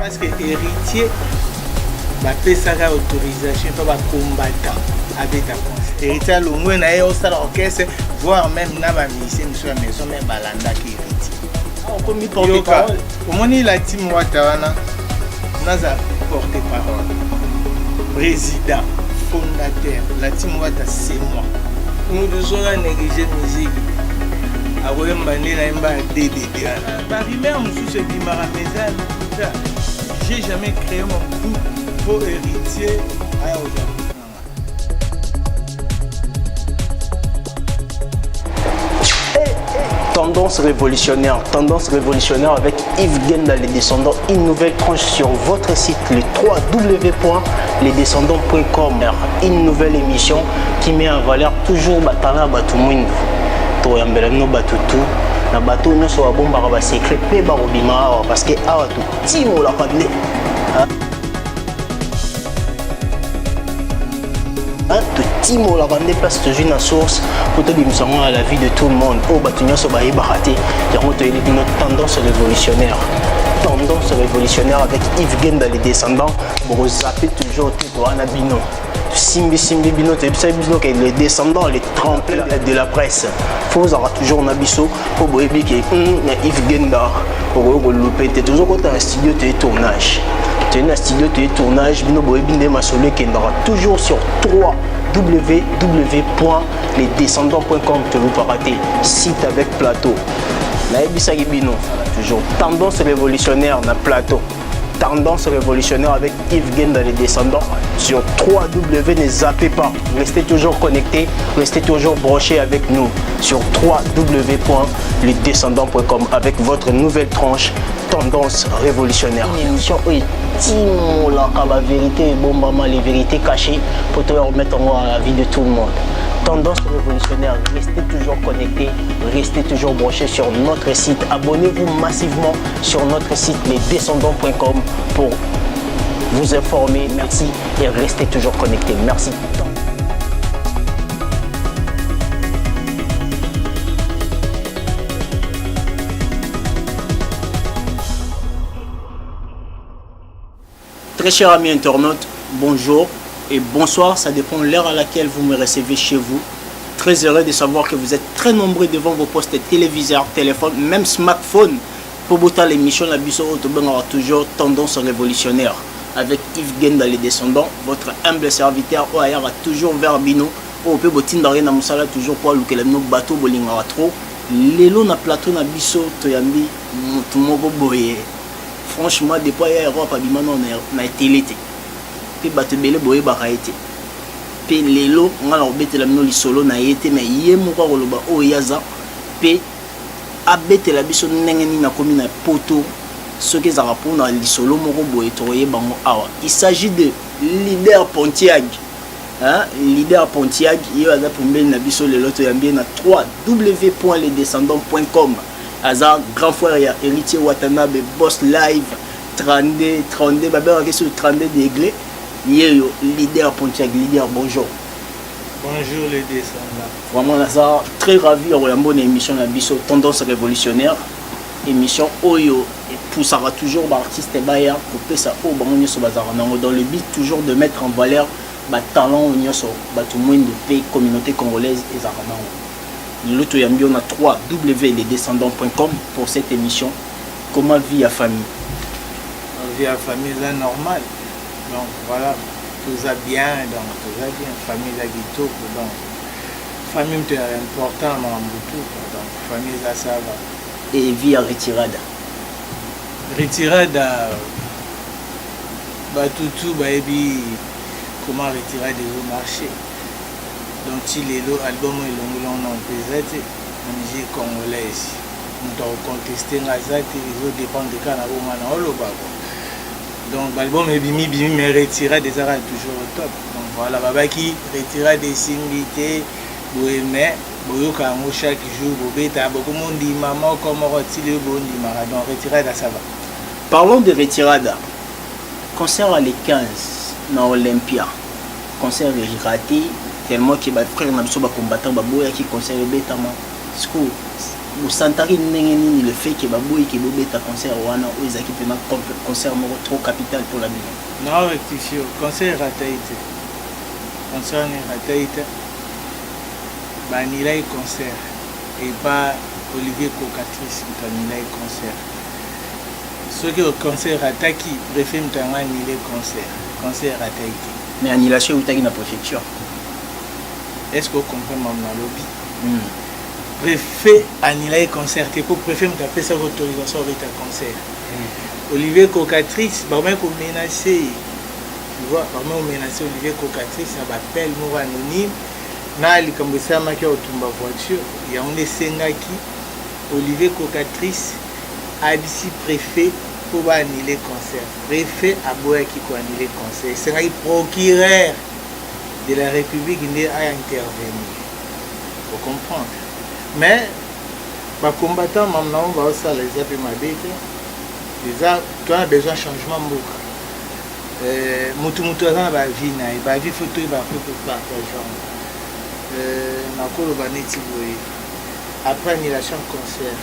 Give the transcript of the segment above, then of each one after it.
Parce que héritier, bapesaka autorisation pour les combattants avec ta conscience. Héritier, l'ongwe na yo sala orchestre, voire même na ba musicien sur la maison, même balanda qui héritier. On peut m'y porter parole. Comment il a dit moi tawana, naza porter parole. Président, fondateur, la team Wata c'est moi. Nous devons négliger musique. Après mbandé na mba DDD. Par rumeur monsieur se dit marameza. J'ai jamais créé mon groupe pour héritier à aujourd'hui. Tendance révolutionnaire avec Yves Genda, les descendants, une nouvelle tranche sur votre site, le www.lesdescendants.com. Une nouvelle émission qui met en valeur toujours Batana Batumwindu. Toyambelano Batutu, na bateau nous soit bon par secret, pe barobima parce que awa tout timo la pandé. Tout timo la pandé place toujours une source pour te dire à la vie de tout le monde. Oh batunya so baï baraté, y a notre tendance révolutionnaire. Tendance révolutionnaire avec Yves Genda, les descendants, pour zapper toujours tout en abino. Simbi bino te bino que les descendants, les tremplins de la presse. Faut avoir toujours un abisso pour boebi que Yves Genda pour louper. T'es toujours quand un studio de tournage. Tu es un studio de tournage, bino boebi de masolé qui n'aura toujours sur 3 www.lesdescendants.com. Tu ne pas rater site avec plateau. La ebisagi bino toujours tendance révolutionnaire na plateau. Tendance révolutionnaire avec Yves Genda, les descendants sur 3W. Ne zappez pas, restez toujours connectés, restez toujours branchés avec nous sur www.lesdescendants.com avec votre nouvelle tranche tendance révolutionnaire. Une émission où Timo la vérité et bon maman les vérités cachées pour te remettre en la vie de tout le monde. Tendance révolutionnaire, restez toujours connectés, restez toujours branchés sur notre site. Abonnez-vous massivement sur notre site lesdescendants.com pour vous informer. Merci et restez toujours connectés. Merci. Très chers amis internautes, bonjour et bonsoir, ça dépend de l'heure à laquelle vous me recevez chez vous. Très heureux de savoir que vous êtes très nombreux devant vos postes téléviseurs, téléphones, même smartphones. Pour botter l'émission, la Bisso aura toujours tendance révolutionnaire. Avec Yves Genda, les descendants, votre humble serviteur, Oaya a toujours vers Bino. Au peu botin d'arrêt na musala toujours pour que les bateaux bolingara trop. Lelo na plateau na Bisso, toyambi, tout le monde boye. Franchement, depuis qu'il y a Europe, on a été l'été. Puis bateau belé boye baraité. Puis les lots, on a embêté la minoli solo na été, mais hier mon corps le bas au yaza. Puis abêté la biso n'engeni na commune na poto. Ce qui est à rapport dans les solo mon boye toye bango awa. Il s'agit de leader Pontiac. Hein, leader Pontiac, il y a pour mbel na biso le loto yambie na www.lesdescendants.com. Azar grand frère ya héritier Watanabe boss live 32 babé sur 32 degrés. Yo leader Pontiac leader bonjour. Bonjour les descendants. Vraiment Azar très ravi à une bonne émission la biso tendance révolutionnaire. Émission Oyo et poussera toujours l'artiste Baya pour que ça au bango sur bazar dans le but toujours de mettre en valeur ba talent nyoso ba tout monde de pays communauté congolaise et zaranango. L'autre yambi on a 3wlesdescendants.com pour cette émission. Comment vit la famille? On vit la famille là normal. Donc voilà, tout ça bien, donc tout ça bien. Famille là qui tout, donc famille c'est important dans tout, donc famille là ça va. Et vie à retirada. Retirada, bah tout baby, comment retirada au marché. Donc si les albums ont pesé en musique congolaise, on doit contester Nazati, ils ont dépend de quand on a au bago. Donc l'album est bimi mais retiré des arts toujours au top. Donc voilà, baba qui retira des singles, mais boyoka mo chaque jour bobeta beaucoup monde dit maman comment retirer bon dit maradon retirada ça va. Parlons de retirada. Concert à les 15 dans Olympia. Concert raté tellement que bah frère na biso ba combattant ba boya qui concert betama. vous sentez le fait que Baboui qui bobeta concert wana ou ils équipent un concert trop capital pour la vie. Non, rectifie. Concert rataïté. Concert rataïté. Banila concert et pas Olivier Cocatrice Banila concert. Ceux qui au concert rataki préfèrent annuler concert rataïté. Mais annulation ou tagi na préfecture. Est-ce que vous comprenez mon lobby? Préfet annuler concert et pour préfet me taper sa autorisation avec un concert. Olivier Cocatrice, bah même qu'on menacé, tu vois, bah même on menacé Olivier Cocatrice, ça m'appelle moi anonyme. Na likambosa maki otumba voiture, il y a un essengaki Olivier Cocatrice a dit préfet pour annuler concert. Préfet a boya qui ko annuler concert. C'est un procureur de la République qui a intervenu. Faut comprendre. Mais les combattants, maintenant, on va aussi les appeler ma bête. Déjà, tu as besoin de changement. Moutou a la vie, la vie photo, il va faire pour partager. Après, il a chanté concert.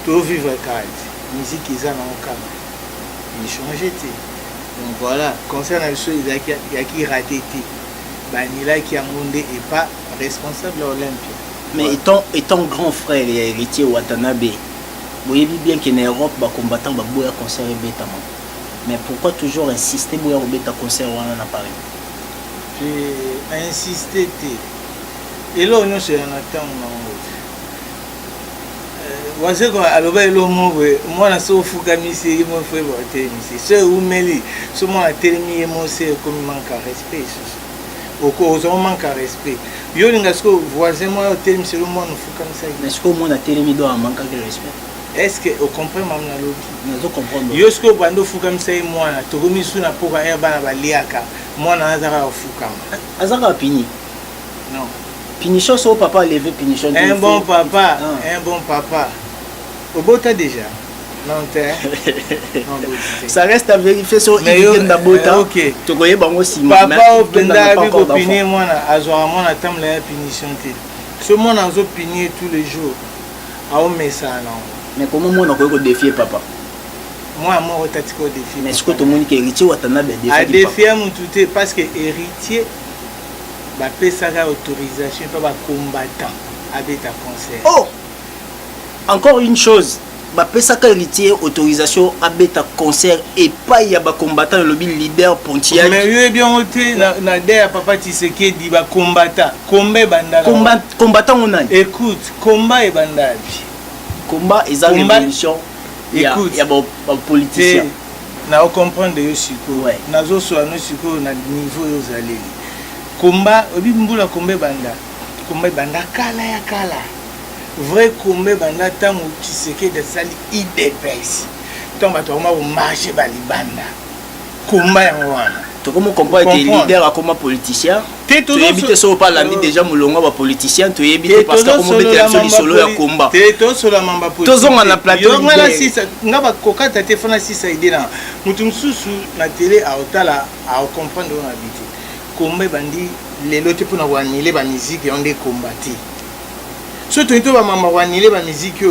Tout vivre carte. Musique, ils ont un cadre. Il change. Donc voilà, concert, il y a qui raté. Banila qui a mondé et pas responsable de l'Olympia. Mais étant grand frère et héritier Watanabe, vous voyez bien qu'en Europe, les combattants vont boire concert et bêta. Mais pourquoi toujours insister pour bêta concert à Paris? J'ai insisté. Et là, on se attend. Moi, je moi, je suis fougamissé, moi, je suis ce où mêlé, ce moi, je suis comme il manque à respect. Aux hommes manque à respect. Yo n'ingasco voisin moi au terme c'est le monde fou comme ça. Est-ce que mon a terminé doit manquer de respect? Est-ce que au comprend même la logique? Nous comprendre. Yo ce que bando fou comme ça moi na to remis sous na pour air bana baliaka. Moi na azara fou comme. Azara pini. Non. Pinichon son papa levé pinichon. Un bon papa, un bon papa. Au beau tas déjà. Non, ça reste à vérifier sur l'idée d'abota. Ok. Tu connais bon aussi. Papa au penda avec opinion moi na azora moi na tam la punition té. Ce moi na zo punir tous les jours. A on met ça non. Mais comment moi on peut défier papa? Moi au tatiko défier. Mais est-ce que tout le monde qui héritier Watanabe défier? A défier mon touté parce que héritier ba pesa ga autorisation pas ba combattant avec ta concert. Oh. Encore une chose. Bapesaka héritier autorisation à bêta concert et pas y a ba combattant le leader Pontiac. Mais yo bien ôté na der papa Tshisekedi ba combattant combat bandala. Combattant on a. Écoute, combat et bandala. Combat et révolution. Écoute, il y a ba politicien. Na comprendre yo siko. Ouais. Na zo so no siko na niveau yo zaleli. Combat obi mbula combat banda. Combat banda kala. Vrai combat banda tango Tshisekedi de sali IDPS. Tant bato ma marché ba libanda. Combat wana. To comment combat est leader à comment politicien? Tu évites ça pas l'ami déjà mulonga ba politicien, tu évites parce que comment mettre solo ya combat. To solo mamba politicien. Tozon na plateau. Ngala sisa ngaba kokata te fana sisa idena. Mutu msusu na télé a otala a comprendre on habité. Combat bandi lelo te pona wanile ba musique on des combattre. Surtout tout va m'envoyer la musique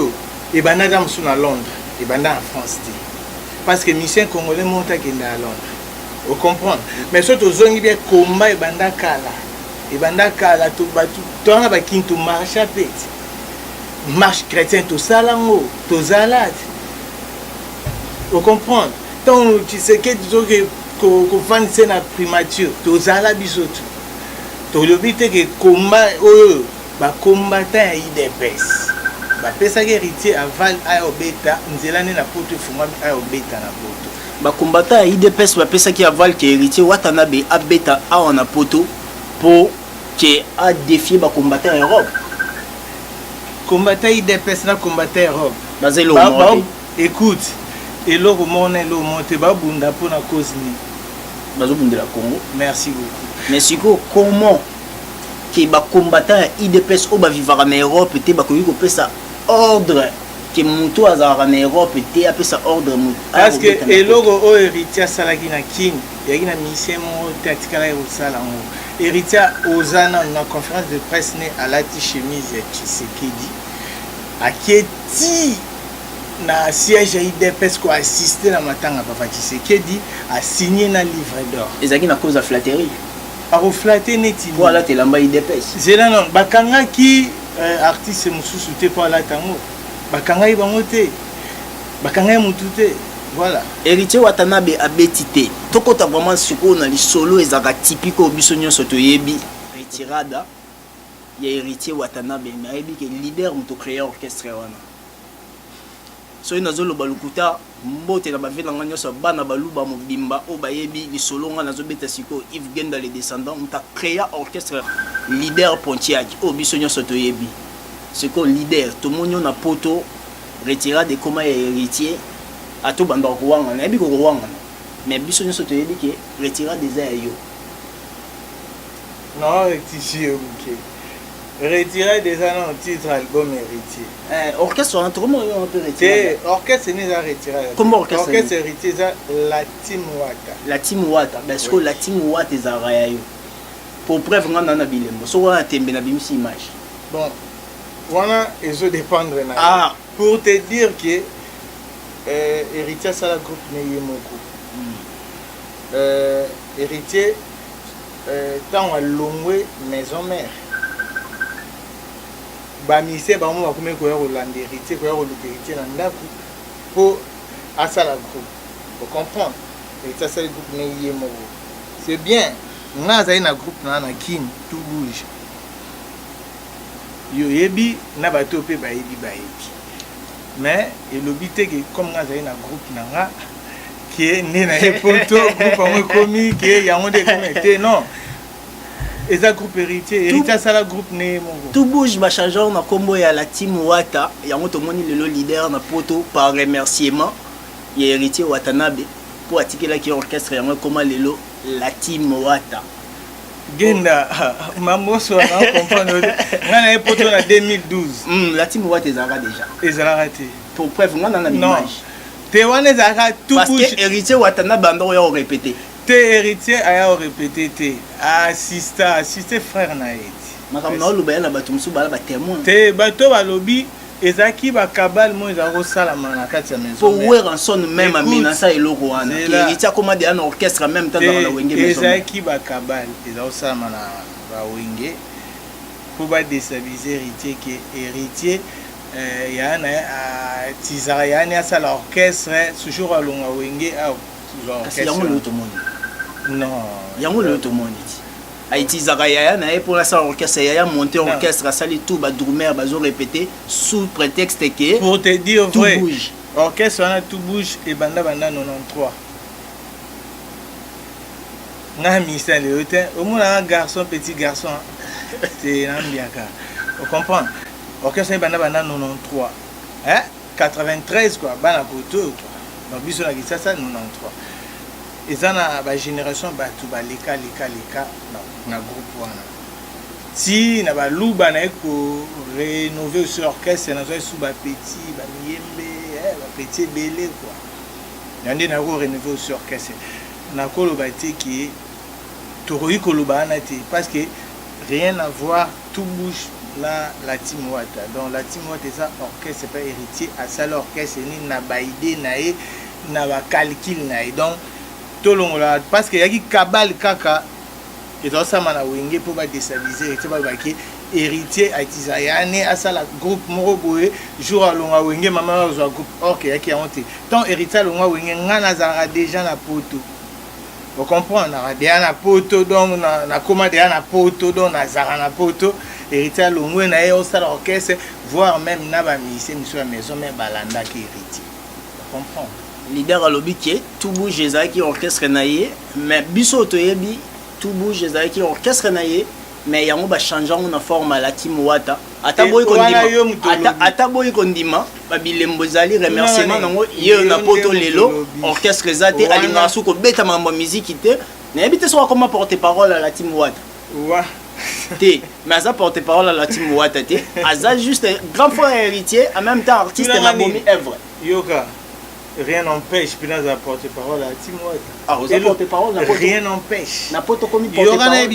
et banda dans à Londres et banda en France parce que mission congolais monte à Londres. Vous comprenez? Mais surtout zone bien combat et banda kala tout batu toi na kintu marche à pète marche chrétien tout salango tout zalade. Vous comprenez? Donc tu sais que ko fan c'est na primature tout zala bisotu. To le but que combat ba combattant IDPS ba pesa héritier aval a obeta nzela ne na poto fungami a obeta na poto ba combattant IDPS ba pesa ki aval ki héritier Watanabe abeta a na poto pour que a défier ba combattant Europe. Combattant IDPS na combattant Europe bazelo écoute et le monnaie le monte ba bunda pour na cause ni bazo bundela Congo. Merci beaucoup. Mais siko comment que les combattants IDPS au vivre en Europe et ba ko pesa ordre que moto azara en Europe était appelé ça ordre moto parce que et logo o héritier salaki na kin ya kina mission mo tactical et sala ngo héritier ozana na conférence de presse né à la chemise ya Tshisekedi aketi na siège ya IDPS ko assister na matanga papa Tshisekedi a signé na livre d'or ezaki na cause de flatterie a reflater neti voilà te lamba IDPS zela non bakanga ki artiste mususu te pa la tango bakanga bango te bakanga mutu te voilà héritier Watanabe abeti te tokota vraiment siko na lisolo ezaka typique obiso nyonso toyebi retirada ya héritier Watanabe mais ayebi ke leader muto créer orchestre wana so inazolo balukuta mbote na bavela nga nyonso bana baluba mobimba o bayebi lisolo nga nazobeta siko Yves Genda les descendants muta créer orchestre leader Pontiac obiso nyonso toyebi siko leader tomonyo na poto retira de koma ya héritier ato banda kuwanga na yebi ko kuwanga mais biso nyonso toyebi ke retira des ayo non rectifier ok retirer des années titre album héritier orchestre on comment on peut retirer orchestre n'est pas retiré comment orchestre héritier ça la team Wata parce que la team Wata est arayo pour preuve on a bilembo so on a tembe na bimisi image bon voilà et je dépendre na pour te dire que héritier ça la groupe n'est moko héritier tant à longwe maison mère bamise bango bakome koya kolanda héritier koya koluka héritier na ndako po asala groupe faut comprendre héritier asala groupe ne ye moko c'est bien nga azali na groupe na kin tout bouge yo yebi na bato pe bayebi mais elobi te ke comme nga azali na groupe na nga ke ne na ye poto groupe ango komi ke yango de komete non et ça groupe héritier ça la groupe né mon tout bouge ba changer na combo ya la team Wata yango to moni le leader na poto par remerciement ya héritier Watanabe pour atikela ki orchestre yango comment lelo la team Wata genda mambo so na comprendre ngana poto na 2012 la team Wata ezara déjà ezara pour preuve ngana na image te wana ezara tout parce que héritier Watanabe ando ya répéter te héritier aya répété te assisté frère na eti makamna oluba na bato musu bala ba témoin te bato balobi ezaki ba kabal mo ezako sala na kati ya maison pour Weranson même amenaça eloko wana héritier comme des orchestre même temps dans la wenge maison ezaki ba kabal ezako sala na ba wenge pour ba déstabiliser héritier que héritier yana tizara yana sala orchestre toujours alonga wenge kasi yango le otomoni non yango le otomoni aitizaka yaya na pour la salle orchestre yaya monter orchestre à sali tout ba drummer bazo répéter sous prétexte que pour te dire vrai bouge orchestre on a tout bouge et banda 93 na misa le hôtel au moins un garçon petit garçon c'est ambiaka on comprend orchestre banda 93 hein 93 quoi bana koto quoi donc biso na kisasa 93 ezana ba génération batu ba leka na groupe wana si na ba luba na ko rénover sur orchestre na sous ba petit ba miembe ba petit belé quoi yande na ko rénover sur orchestre na ko lo ba te ki toroyi ko lo ba na te parce que rien à voir tout bouge la team Wata donc la team Wata ça orchestre c'est pas héritier à ça l'orchestre ni na ba idée na e na ba calcul na e donc tolongola parce que yaki kabal kaka ezosama na wenge pour ba déstabiliser et ba ki héritier aitiza yani asala groupe moko boye jour alonga wenge mama zo groupe ok yaki honte tant héritier alonga wenge ngana zara déjà na poto vous comprenez na déjà na poto donc na koma déjà na poto donc na zara na poto héritier alonga na yo sala orchestre voire même na ba musicien sur la maison mais balanda ki héritier vous comprenez leader alobi ke tout bouge ezaki orchestre naie mais biso toyebi tout bouge ezaki orchestre naie mais yango ba changer na forme la team Wata ata boy kondima ba bilembo zali remerciement nango ye na poto lelo orchestre zate alinga suko beta mambo musique te na yebite so comment porter parole à la team Wata wa T. Mais ça porte-parole à la team Wata T. Aza juste grand frère héritier, en même temps artiste et la bomi œuvre. Yoka, rien n'empêche, puis dans la porte-parole à la team Wata. Ah, vous avez porte-parole, rien n'empêche. Na poto komi porte-parole.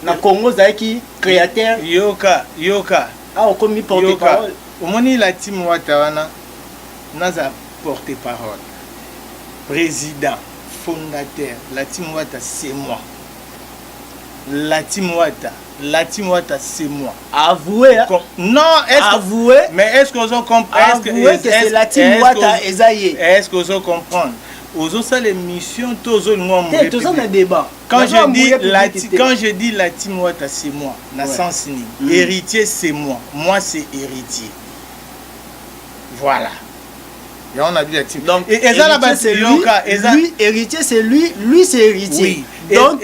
Na Congo Zaki créateur. Yoka. Ah, on komi porte-parole. Au moment la team Wata wana, naza porte-parole. Président, fondateur, la team Wata c'est moi. La team Wata c'est moi. Avouez. Non, avouez. Mais est-ce qu'on comprend? Avouez que c'est la team Wata Ezaïe. Est-ce qu'on comprend? Aux ça l'émission, tous un débat. Quand je dis la team Wata c'est moi, na sens ni. Héritier c'est moi. Moi c'est héritier. Voilà. Et on a dit la team. Donc, héritier c'est lui, héritier c'est lui c'est héritier. Oui. Donc,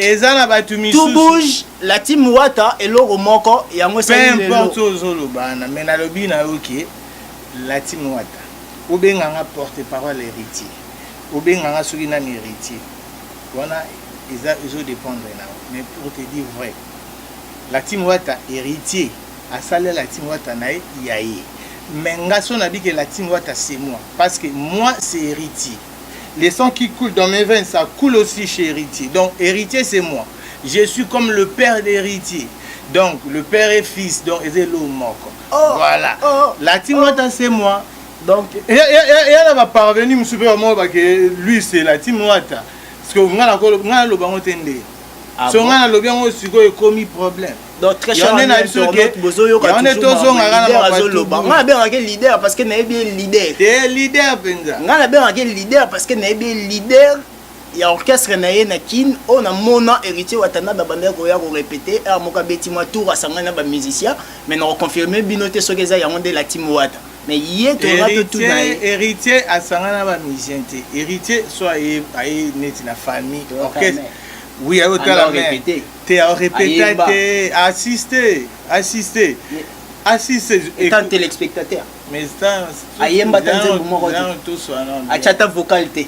tout bouge, la team Wata et l'oro moko et à moi c'est peu importe ozolobana, mais na lobi na ok, la team Wata. Ou bien nga porte-parole héritier. Ou bien nga soki na héritier. Wana ils dépendre na. Mais pour te dire vrai, la team Wata héritier, a salé la team Wata na yaye. Mais Ngason a dit que la team Wata c'est moi. Parce que moi c'est héritier. Les sons qui coulent dans mes veines, ça coule aussi chez héritier. Donc héritier c'est moi. Je suis comme le père d'héritier. Donc le père et fils. Donc voilà. La team Wata c'est moi. Donc il va parvenir super moi parce que lui c'est la team Wata. Parce que on a le bango tende. Si on a le bango suko et commis problème. Donc très cher, on est leader parce que n'est bien leader. T'es leader Benza. On a bien leader parce que n'est bien leader. Il y a orchestre naïe na kin, on a mona héritier watana da bande ko ya ko répéter et moka beti moi tour asangana ba musicien mais on confirmer binoté so keza ya onde la team Wata. Mais yé to rato tout na héritier asangana ba musicien té. Héritier soit aïe net na famille orchestre. Oui, à la répéter. Tu as répété, assister. Étant téléspectateur. Mais ça, ayemba tanze moko achata vocalité.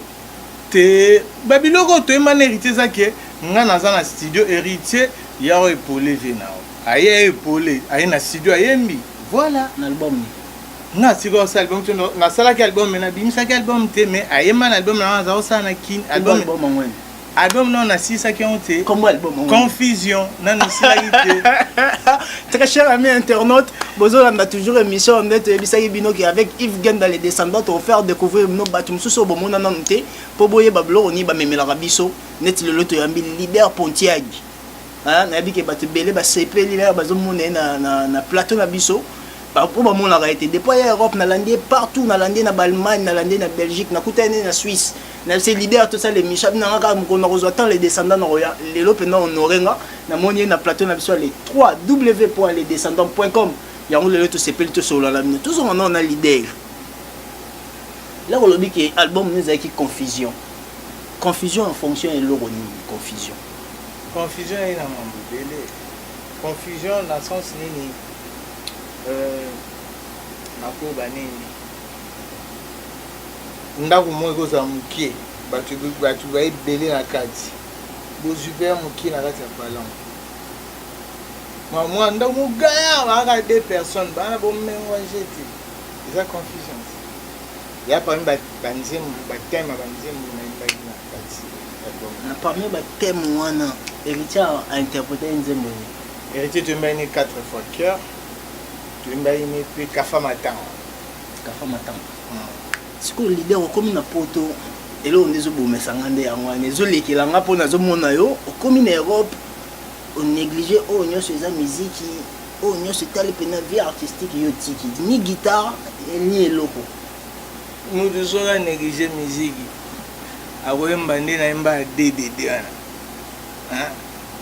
Te babiloko to emane héritier ça que nga naza na studio héritier ya épaulé venao. Aye épaulé, aye na studio ayembi. Voilà, na album ni. Na siko sa album na sala ki album na bimisa ki album te mais ayemba na album na za sa na kin album ngwen. Album non, on a 6 qui ont été. Comment album? Confusion. Non, très cher ami internaute, Bozo on a toujours émission en net qui avec Yves Gen dans les descendants pour faire découvrir nos batum sous bon mon anonté pour boyer bablo oni ba memela rabiso net le loto yambi leader Pontiac. Hein, na bi ke batu belé ba CP leader bazo moné na plateau na biso. Pour ba mon a été déployé en Europe na landé partout na landé na Allemagne na landé na Belgique na kutane na Suisse. C'est leader tout ça les Michel na ka ko na rezotan les descendants na roya les lope na honorenga na moni na plateau na biso les 3w.lesdescendants.com ya on le tout c'est pelto sur la lamine tous on a leader là on le dit que album nous a qui confusion en fonction de l'oroni confusion est na mambele confusion dans sens nini ako banini ndako moko za mukie batu ba ebele na kati bo super mukie na kati ya ballon moi ndako mugaya ba 2 personnes bana bo mengo jeti eza confusion ya parmi ba banzemu ba thème banzemu na kati na parmi ba thème wana héritier a interprété nzembo héritier tu mets 4 fois cœur tu mets puis kafa matin siko leader okomi na poto elo ndezo bomesa ngande yango nezo lekelanga po nazo mona yo okomi na Europe on négliger o nyonso eza musique o nyonso tali pena vie artistique yo tiki ni guitare ni eloko nous devons la négliger musique akoyemba nde na yemba DDD wana hein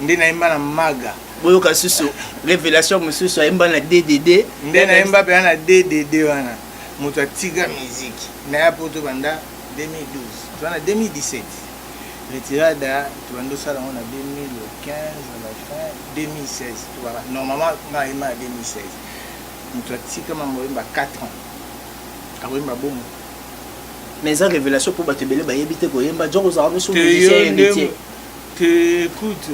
nde na yemba na maga boyoka susu révélation mususu ayemba na DDD nde na yemba pe na DDD wana moto atiga musique na ya poto banda 2012 twana 2017 retirada tubando sala on a 2015 à la fin 2016 voilà normalement na ima 2016 moto atika mamboyemba 4 ans akoyemba bomo mais ça révélation pour batebele ba yebite ko yemba joko za no sur musicien héritier te écoute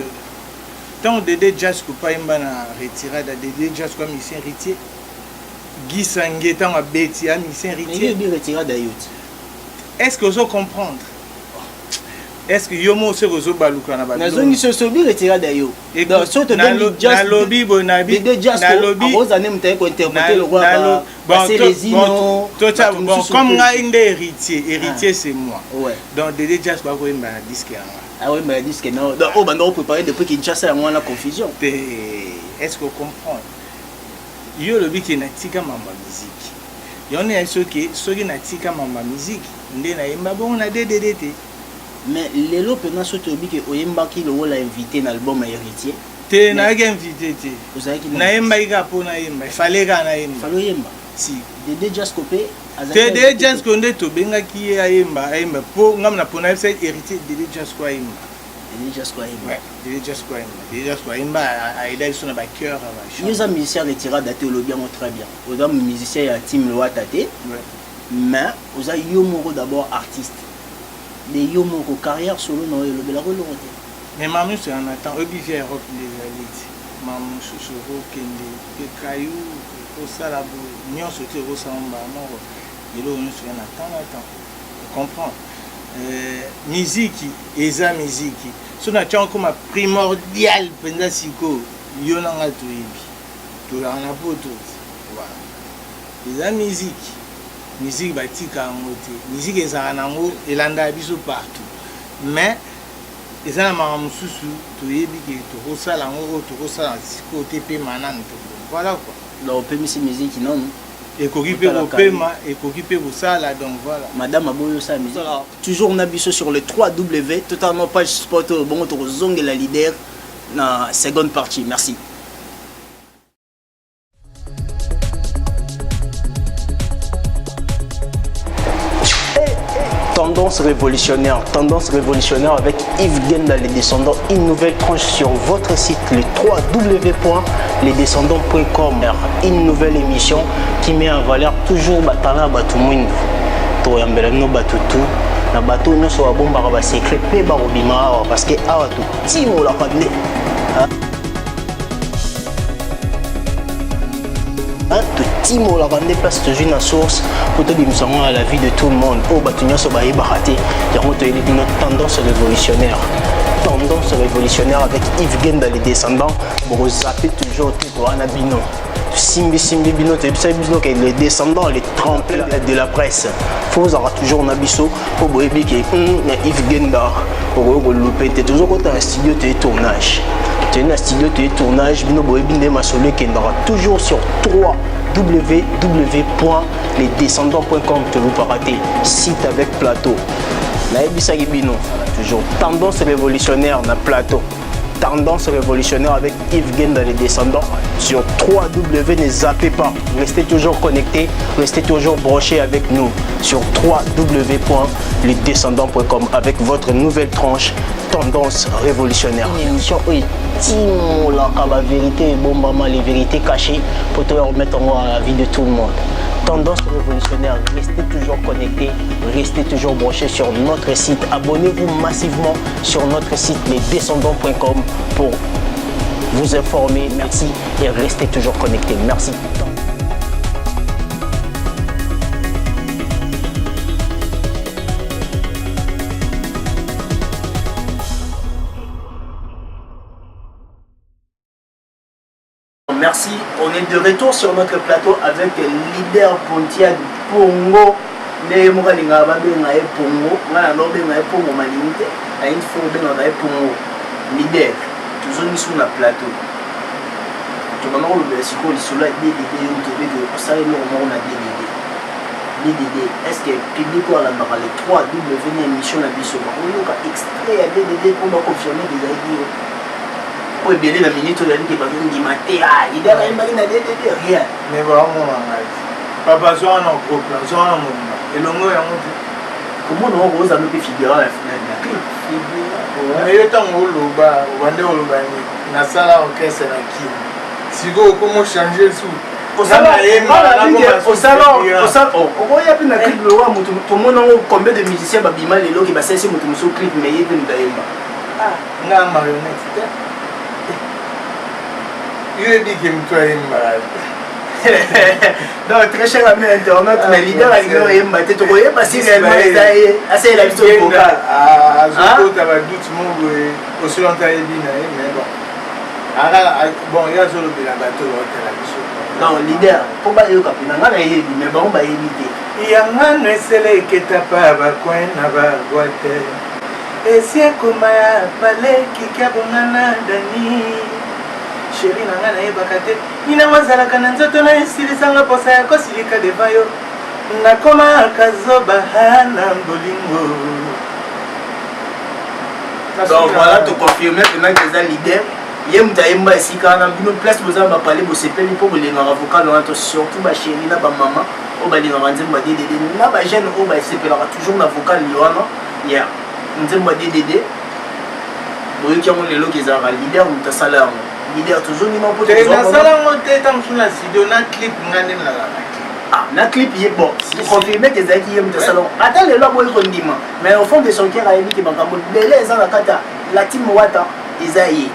tant Dédé Jazz ko pas imba na retirade Dédé Jazz comme musicien héritier Guy Sangué tant abeti a musicien héritier il retirade ayot. Est-ce que vous comprendre? Est-ce que yomo se rezo baluka na na zongi so bi retirade ayot. Donc so te donne na lobby bonabi na lobby rose anem te ko interpréter le roi passer les hymnes bon comme nga inde héritier c'est moi. Ouais. Donc Dédé Jazz ba ko imba na disque. Ah oui, mais disque non. Donc on va préparer depuis Kinshasa à moi la confusion. Est-ce que vous comprenez? Yo lobi ki na tika mamba musique. Yo ne so ki na tika mamba musique. Nde na imba bon na DDD. Mais lelo pena so tobi ke oyemba ki lo la invité na album héritier. Te na ga invité te. Vous savez ki na imba ika po na imba. Fallait ga na imba. Fallait yemba. Si. Dédé Jazz Copé Dédé Jazz Konde to benga ki ayemba po ngam na pona fait héritier Dédé Jazz ko ayemba. Dédé Jazz ko ayemba. Dédé Jazz ko ayemba. Dédé Jazz ko ayemba aida sur na ba cœur va. Nous sommes musiciens retirés daté le bien très bien. Vous êtes musicien ya team Loa Tate. Mais vous avez Yomoro d'abord artiste. Des Yomoro carrière solo dans le bel rôle. Mais maman c'est en attend obligé Europe les élites. Maman Chouchou Kende ke Kayou au Salabo nyon sauter au samba non. Il est sur en attend. Comprends. Musique eza musique. So na tchan comme primordial penza siko yona nga to yibi. To la na poto. Voilà. Eza musique batika ngote. Musique eza nango elanda biso partout. Mais eza na mamususu to yebi ke to kosala ngo to kosala siko tepe manane to. Voilà quoi. La opémisi musique non. Et s'occuper au paiement et s'occuper au salaire donc voilà. Madame Aboyo sa musique. Toujours nabiso sur le 3W totalement page sport bon to zong la leader na seconde partie. Merci. Tendance révolutionnaire avec Yves Genda les descendants, une nouvelle tranche sur votre site le www.lesdescendants.com, une nouvelle émission qui met en valeur toujours batala batumwindo to yambela no batutu na bato no so bomba ba secret pe ba robima parce que awa to timo la kande tout timo la bande place toujours une source pour te dire à la vie de tout le monde oh batunya so baye baraté yango to une tendance révolutionnaire avec Yves Genda les descendants pour zapper toujours tout ana bino simbi bino te bino que les descendants les tremplins de la presse faut avoir toujours nabiso pour boyebi que Yves Genda pour louper toujours quand un studio de tournage. Tu es un studio de tournage, toujours sur www.lesdescendants.com. Tu ne veux pas rater. Site avec plateau. Toujours tendance révolutionnaire dans plateau. Tendance révolutionnaire avec Yves Genda les descendants sur 3W. Ne zappez pas. Restez toujours connectés, restez toujours branchés avec nous sur www.lesdescendants.com avec votre nouvelle tranche tendance révolutionnaire. Une émission oui, la vérité bon maman les vérités cachées pour te remettre à la vie de tout le monde. Tendance révolutionnaire, restez toujours connectés, restez toujours branchés sur notre site. Abonnez-vous massivement sur notre site lesdescendants.com pour vous informer. Merci et restez toujours connectés. Merci. Merci, on est de retour sur notre plateau avec leader Pontiac Pongo. Les Mouralinga Babenga et Pongo, Malanobenga et Pongo Malimite, à une fois Benga et Pongo. Leader, toujours sur le plateau. Tu vas nous le sur la DDD, on sait le moment on a DDD. Est-ce que le public a la barre les 3 W émission la biseau? On a extrait à DDD pour confirmer des idées. Oui, bien la minute où il y a des gens qui m'ont dit il y a rien. Mais voilà, papa, soit un groupe, soit un mouvement. Et le mot est en mode. Comment on rose à nous figurer à la finale? Mais le temps où l'on va, on va na sala orchestre na qui. Si vous comment changer sous. Au salon, on y a plus de clip le roi, tout le monde combien de musiciens babima les lots qui va cesser mon clip mais il est venu d'ailleurs. Ah, na marionnette. Il dit qu'il me doit une malade. Donc, très cher ami internaute, mais leader a ignoré Mbaté. Tu voyais passer réellement les aïeux. Assez la mission vocale. Ah, Zoko, tu as doute, mon aussi longtemps, mais bon. Bon, il y a Zolo de la bateau, non, leader, pour pas y aller, mais bon, on va éviter. Il y a un seul qui t'a pas coin à boîte. Et si un commun palais qui cabonana dani. Chérie nanga na yebakate nina mazalaka na nzoto na esilisanga posa ya kosilika deva yo nakoma kazoba hana bolingo. Donc voilà, tu confirmes maintenant que les leader il y a mutaimba ici quand on a une place vous avez parlé pour sepeli pour les avocats dans surtout ma chérie na ba maman au ba linga nzemba dédé na ba jeune au ba sepelera toujours l'avocat liwana ya nzemba dédé boyo qui ont les lots qui za leader ou ta salaire leader toujours ni mon pote na sala ngote tam suna studio na clip ngane na la ah na clip y est bon pour confirmer que ça qui est salon attends le lobo ko ndima mais au fond de son cœur a dit que makambo belé za na kata la team wata isaïe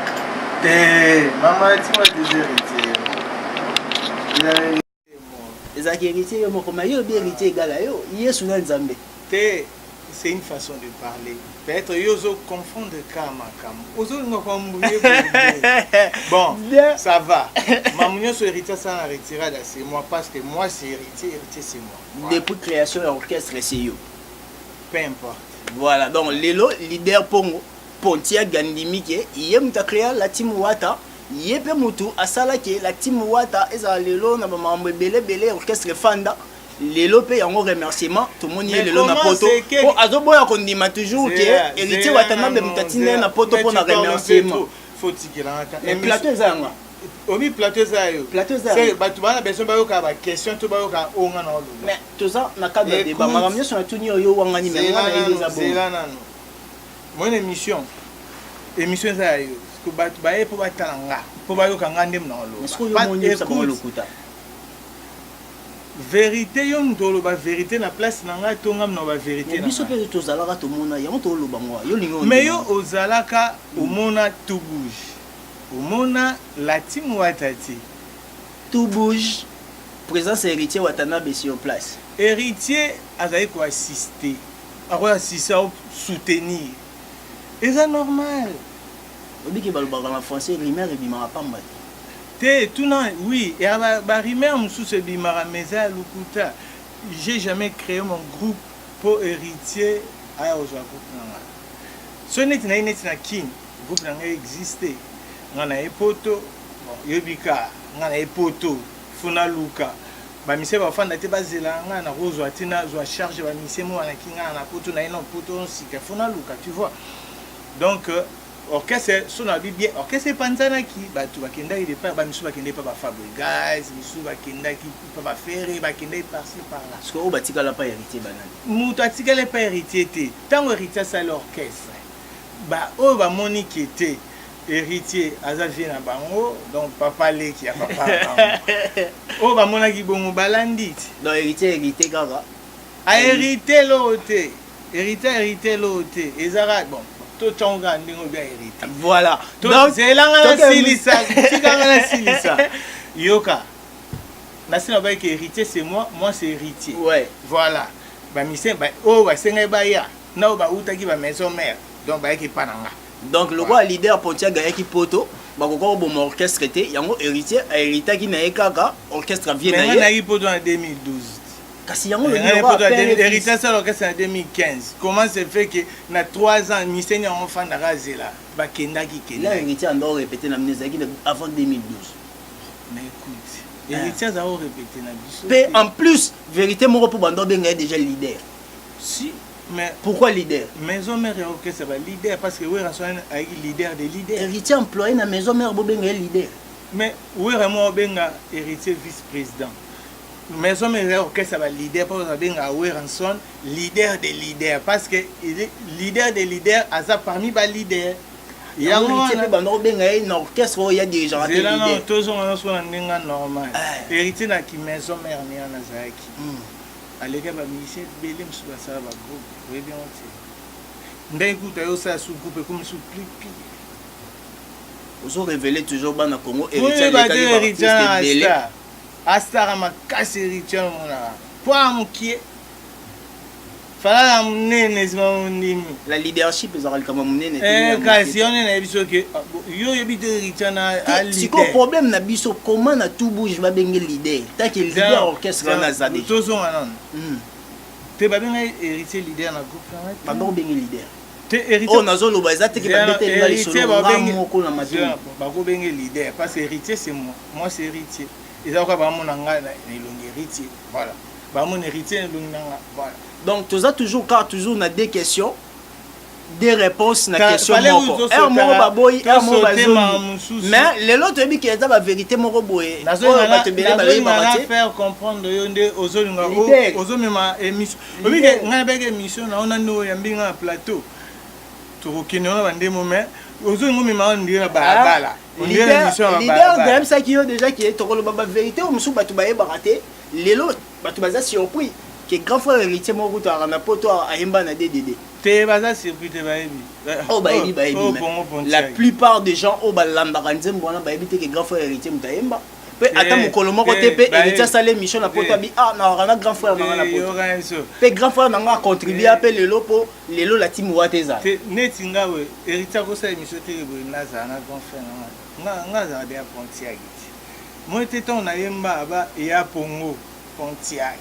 te maman tu m'as déshérité les héritiers yo moko mayo bien héritier égal yo yesu na nzambe te c'est une façon de parler. Peut-être qu'ils confondent Kamakam. Bon, ça va. Mamounion sur héritier, ça n'a retiré c'est moi parce que moi c'est héritier c'est moi. Depuis création de l'orchestre, c'est yo. Peu importe. Voilà, donc Lelo, leader Pongo, Pontia Gandimi, il y a créé la team Wata. Yepe mutu asala ke la team Wata eza Lelo na mambo belé orchestre Fanda. Lelo pe yango remerciement tout le monde est lelo na poto po azoboya kondima toujours que héritier watana be mutatina na poto pour na remerciement faut tikela et plateau zanga omi plateau zayo c'est batu bana besoin ba yoka ba question to ba yoka onga na olo mais tout ça na cadre de débat maramyo sur tuni yo wanga ni mais na ile za bon c'est là nano mon émission zayo que batu ba pour batalanga pour ba yoka ngandem na olo est-ce que yo monyo ça ba lokuta vérité yo ndolo ba vérité na place nanga tongam na ba vérité na biso pe to zalaka to mona yango to loba ngwa yo lingo mais yo ozalaka omona tout bouge omona la team watati tout bouge présence héritier watana be sur place héritier azali ko assister assister soutenir et ça normal obiki balobaka na français rimer ebimaka pamba tout non, oui, et à Barimé, on sous ce bimara mesa lukuta. J'ai jamais créé mon groupe pour héritier à Ozoa groupe. Ce n'est pas une kin, groupe n'a existé. On a un poto, Yobika, on a un poto, Funa Luka. Ba mise ba fanda te bazela nga na Ozoa tina zo charge ba mise mo na kinga na poto na ino poto sika Funa Luka, tu vois. Donc orchestre sona bien orchestre panzana ki batu bakenda ile pa ba misu bakenda pa ba Fabregas misu bakenda ki pa ba Ferré bakenda par-ci par-là parce que o batika la pa héritier banani mutu atika le pa héritier te tango héritier ça l'orchestre ba o ba moni ki était héritier azavie na bango donc papa le ki a papa o ba mona ki bongo balandi donc héritier gaga a hérité l'autre hérité l'autre ezara bon tout ton grand bien hérité. Voilà. Donc c'est là la silisa, tu quand la silisa. Yoka. Nasina ba que héritier c'est moi c'est héritier. Ouais. Voilà. Ba mise ba oh ba senga ba ya. Na ba utaki ba maison mère. Donc ba ki pananga. Donc le roi leader Pontia Gaya ki poto ba ko bon orchestre té yango héritier a hérité ki na ekaka orchestre vient na ye. Mais na ki poto en 2012. Kasi yango le héritier ça l'orchestre en 2015. Comment c'est fait que na 3 ans misenya on fa na razela ba kenda ki kenda. Là héritier on répéter na mnezaki avant 2012. Mais écoute, héritier ça on répéter na biso. Mais en plus, vérité moko pour bando benga déjà leader. Si mais pourquoi leader? Maison mère orchestre ba leader parce que oui Rasson a leader des leaders. Héritier employé na maison mère bo benga leader. Mais oui vraiment benga héritier vice-président. Maison mère orchestre va leader pour benga Ranson leader des leaders parce que il est leader des leaders asa parmi ba leader. Il y a un orchestre où il y a des gens qui sont tous normal. Héritier na qui maison mère ni anazaki. Alega ba Michel Belem sur ça va groupe. Oui bien. Ndé écoute yo ça sous groupe comme sous plus. Vous révélez toujours dans le Congo. Héritier Astar ma casse héritier mon qui fala la leadership est comme mon si on est biso que yo yebite héritier na c'est quoi problème na biso comment na tout bouge va benga leader tant que leader orchestre na zadé to so anon te ba benga héritier leader na groupe pas bon benga leader te héritier oh nazo lo baza te que ba bete na lisolo moko na matu ba ko benga leader parce que héritier c'est moi c'est héritier et ça quoi ba mon nga na ilongi héritier voilà ba mon héritier ilongi nga voilà. Donc, tu as toujours des questions, des réponses à la question. Mais les autres disent que c'est la vérité. Je faire comprendre aux émissions, on a un plateau. Tu surpris. Que grand frère héritier mon route à la poto à Imba na DDD. T'es basé surpris te baebi. Oh baebi. La plupart des gens au balamba kanzem bona baebi te que grand frère héritier mutaemba. Pe ata mokolo moko te pe héritier salé mission na poto bi ah na rana grand frère na poto. Pe grand frère na contribuer appel lelo la team wateza. Te netinga we héritier ko sa mission te bo na za na grand frère nga za de Pontiac. Moi te ton na yemba ba ya Pongo Pontiac.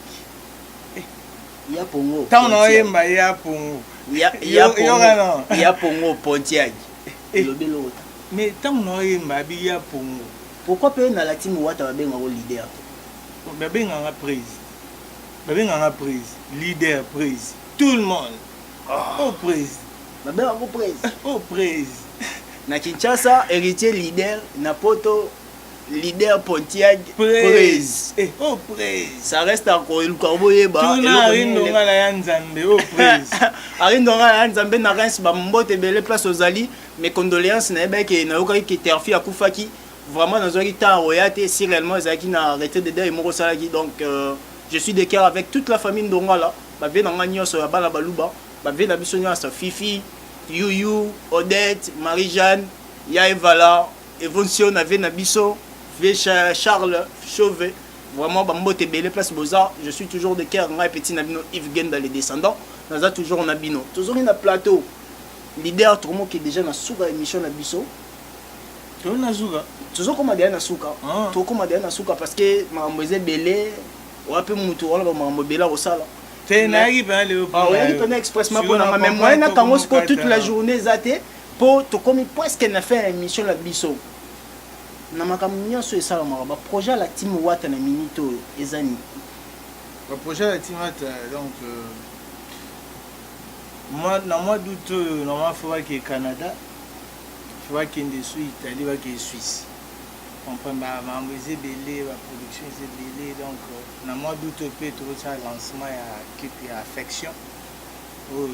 Ya Pongo. Tant on yemba ya Pongo. Ya Pongo Pontiac. Mais tant on yemba bi ya Pongo. Pourquoi payer dans la team Ouatta va bien avoir leader? Ba bien nga prise. Ba bien nga prise. Leader prise. Tout le monde. Oh prise. Ba bien nga prise. Oh prise. Na Kinshasa héritier leader na poto leader Pontiac prise. Oh prise. Ça reste encore le corbeau yeba. Tout na rinonga la yanzambe oh prise. Arindonga la yanzambe na Reims ba mbote bele place aux ali. Mes condoléances na eba ke na yoka ki terfi akufaki. Vraiment dans un temps royauté si réellement Zaki n'a arrêté de dire moko salaki donc je suis de cœur avec toute la famille ndonga là. Ba ve na nganyos ya bala baluba. Ba ve na biso nyasa Fifi, Yuyu, Odette, Marie-Jeanne, Yaevala, Evonsion avait na biso. Charles Chauvet, vraiment Bambote Bélé place Beaux-Arts. Je suis toujours de cœur, moi petit Nabino Yves Gen dans les descendants. Nous avons toujours un Nabino. Toujours un plateau. Leader tout le monde qui est déjà dans la émission Nabiso. Toujours comme Adéa Nasuka. Toujours comme Adéa Nasuka parce que Maramboise Bélé, on a peu moutou, on a Maramboise Bélé au sala. C'est naïf, hein, le on a expressement pour la même moi, on a toute la journée zaté pour tout comme presque n'a fait une émission Nabiso. Na makamnya so esala ba projet la team Ouatta na minito ezani ba projet la team Ouatta donc mois d'août normalement faut voir que Canada faut voir qu'il est sous Italie va que Suisse on prend ba mamboise belé ba production c'est belé donc na mois d'août peut tout ça lancement ya équipe ya affection au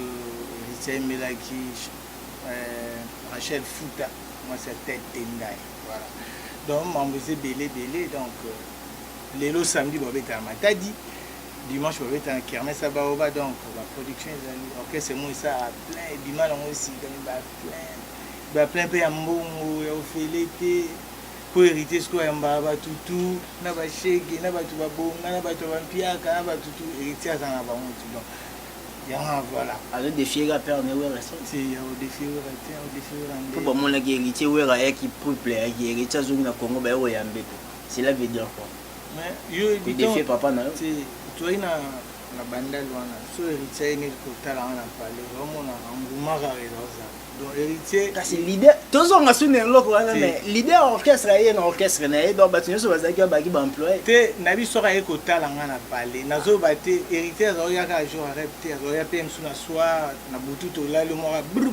Richard Melaki Rachel Fouta moi c'est tête Tendai voilà. Donc, je belé, donc, les lots samedi, je vais être à Matadi, dimanche, je vais être à Kermesse à Baoba, donc, la production, c'est moi, ça, plein, dimanche, aussi, plein, plein, plein, l'été, pour hériter ce qu'on a, tout, n'a pas chèque, n'a pas tout, n'a pas tout, n'a pas tout, hériter à ça, donc, voilà. Alors, des filles à perdre, mais ouais, c'est des filles à pour mon héritier, ouais, qui peut plaire, héritier, Congo, c'est la vie de l'enfant. Mais, des filles, papa, non? C'est toi, la bande, so héritier, il faut que tu aies parlé, vraiment, on a donc, héritier. C'est l'idée. Tous on a sonné un loco, mais l'idée orchestre, il y a un orchestre, donc, tu sais, c'est un bagage employé. Tu n'as pas sur un écouté, on a parlé. Nous avons battu héritier, il y a un jour à répéter, il y a un peu de soir, on a boutu tout là, le mot a brûlé.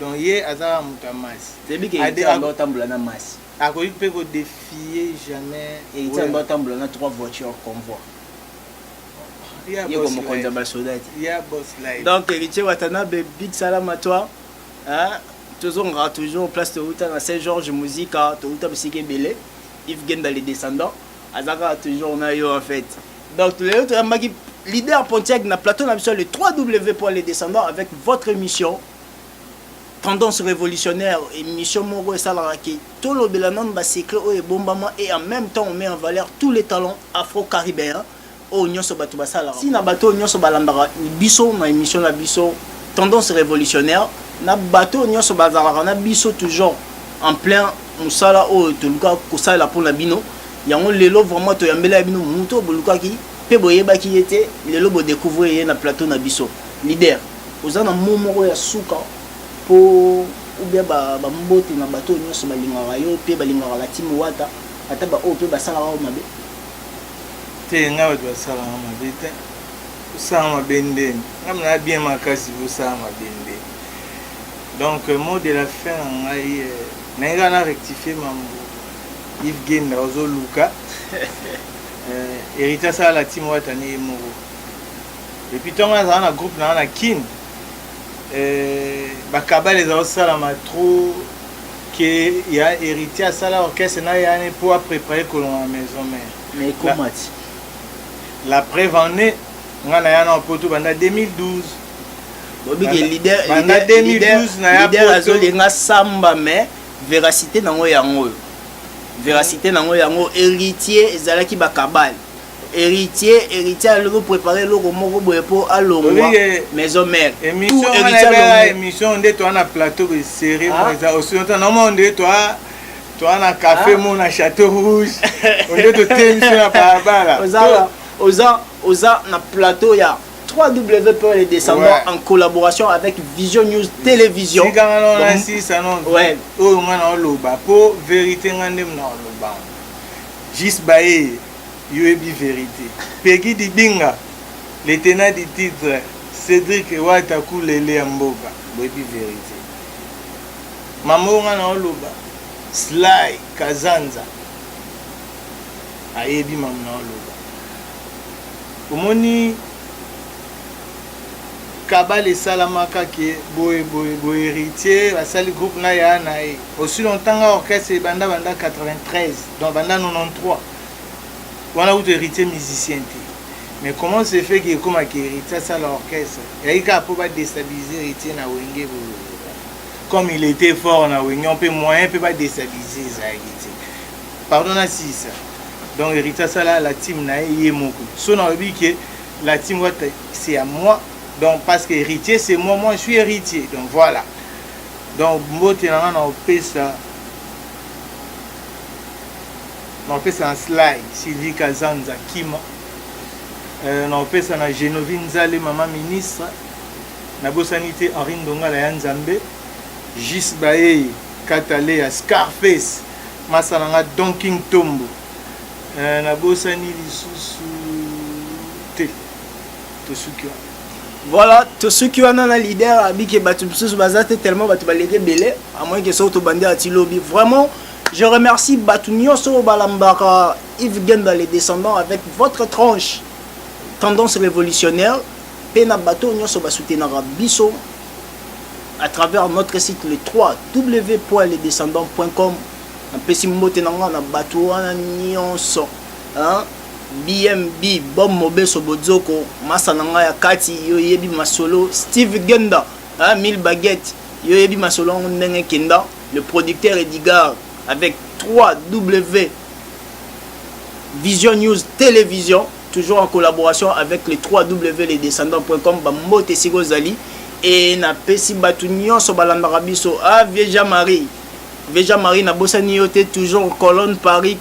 Donc, il y a un mutamas. C'est bien qu'il y a un autre masse. À quoi il peut défier jamais. Et il y a un autre 3 voitures convoi. Il y a donc héritier Watanabe, big salam à toi. Toujours place de Outa dans Saint-Georges musique, Outa Bissike Belé, Yves Gen dans les descendants. Azaka toujours on a eu en fait. Donc les autres leader Pontiac na plateau na le 3W pour les descendants avec votre émission tendance révolutionnaire, émission Moro et Salaraki, tout le bélanon va secret et bombama et en même temps on met en valeur tous les talents afro-caribéens au Nyoso Batouba Salara. Si na bateau Nyoso Balandara, biso na émission la biso, tendance révolutionnaire, na bateau Nyoso Bazalara, na biso toujours en plein Moussala au Toluka Kosala pour la bino. Yango lelo vraiment to yambela bino muto boluka ki pe boyeba ki était lelo bo découvrir na plateau na biso leader oza na momoro ya suka po ou bien ba mbote na bateau nyonso balingaka yo pe balingaka la team wata ata ba o pe basala ka mabe te nga bato basala ka mabe te osala mabe ndeni nga mna bien makasi bosala mabe ndeni donc mot de la fin na ngai nainga na rectifier mambo Yves Genda Ozo Luka Hérita ça la team Watani Moro et puis tant on a un groupe là on a Kin Bakaba les autres ça la trop que il y a hérité à ça là orchestre na y a pour préparer que l'on à maison mais comment la pré-vannée on a un poteau banda 2012 Bobi que leader 2012 na leader azolinga samba mais véracité nango yango véracité nango yango héritier ezalaki bakabal héritier aloko préparer loko moko boye po alongwa maison mère émission nde to na plateau de série ça aussi normalement nde to na café mon na Château Rouge on nde to émission na barabara oza na plateau ya 3W pour les descendants en collaboration avec Vision News Télévision. Si on a si ça non. Ouais. Oh on a loba pour vérité ngandem na loba. Juste baé yoebi vérité. Peggy di binga le tenant du titre Cédric Wataku lele mboka yoebi vérité. Maman on a loba. Sly Kazanza. Ayebi maman na loba. Omoni Kabal et Salamaka qui boy héritier à sali groupe na ya na aussi longtemps orchestre banda 93 donc banda 93 voilà où héritier musicien mais comment c'est fait que comme héritier ça l'orchestre et il a pas déstabiliser héritier na wenge comme il était fort na wenge on peut moyen peut pas déstabiliser ça héritier pardon à si ça donc héritier ça la team na yemoko so na obi que la team c'est à moi. Donc parce que héritier c'est moi je suis héritier donc voilà donc mbote na opesa un slide Sylvie Kazanza Kima na opesa na Genovine Nzale maman ministre na bosanité Henri Ndonga la Nzambe Gis Bae Katale ya Scarface masalanga Don King Tombo na bosani lisusu te to suki. Voilà, tous ceux qui ont un leader, Abike Batumsus Bazate, tellement Batubaleke Belé, à moins que ça soit bandé à Tilobi. Vraiment, je remercie Batunio So Balambara, Yves Genda, les descendants, avec votre tranche tendance révolutionnaire. Pena Bato Nyoso Basutenara Bisso, à travers notre site le 3w.lesdescendants.com. Un pessimmo tenanga na Bato Nyoso. BMB Bob Mobe Sobozoko Masananga ya Kati yoyebi masolo Steve Genda 1000 baguettes yoyebi masolo ndenge kenda le producteur Edgar avec 3W Vision News Télévision toujours en collaboration avec les 3W lesdescendants.com Bambote Sigozali et na pesi batu nyonso balandaka biso Vieja Marie na bosani yote toujours colonne Paris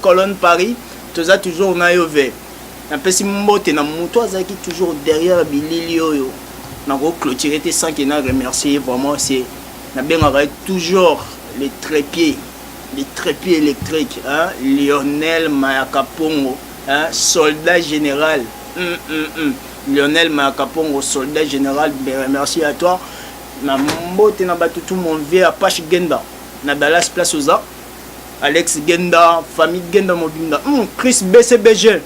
toza toujours na yove na pesi mbote na muto azaki toujours derrière bilili oyo na ko clôturer te sans que na remercier vraiment c'est na bengaka toujours les trépieds électriques Lionel Mayakapongo soldat général Lionel Mayakapongo soldat général merci à toi na mbote na batutu mon vieux Apache Genda na Dallas Place Oza Alex Genda, famille Genda Mobinda, Chris BCBG,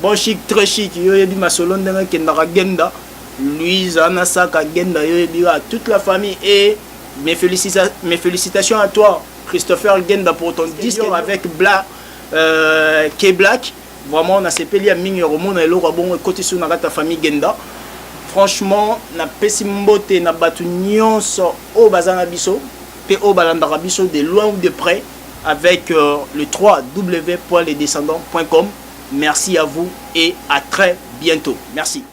bon chic, très chic, yoyebi masolon de Kendara Genda, Louise Anasaka Genda, yoyebi à toute la famille et mes félicitations à toi, Christopher Genda, pour ton disque avec K Black. Vraiment, on a ces peli à Mignon Romon et Laura Bon côté sur ta famille Genda. Franchement, na pesi mbote na batu nyonso o bazana biso, pe o balandaka biso de loin ou de près avec le www.lesdescendants.com. Merci à vous et à très bientôt. Merci.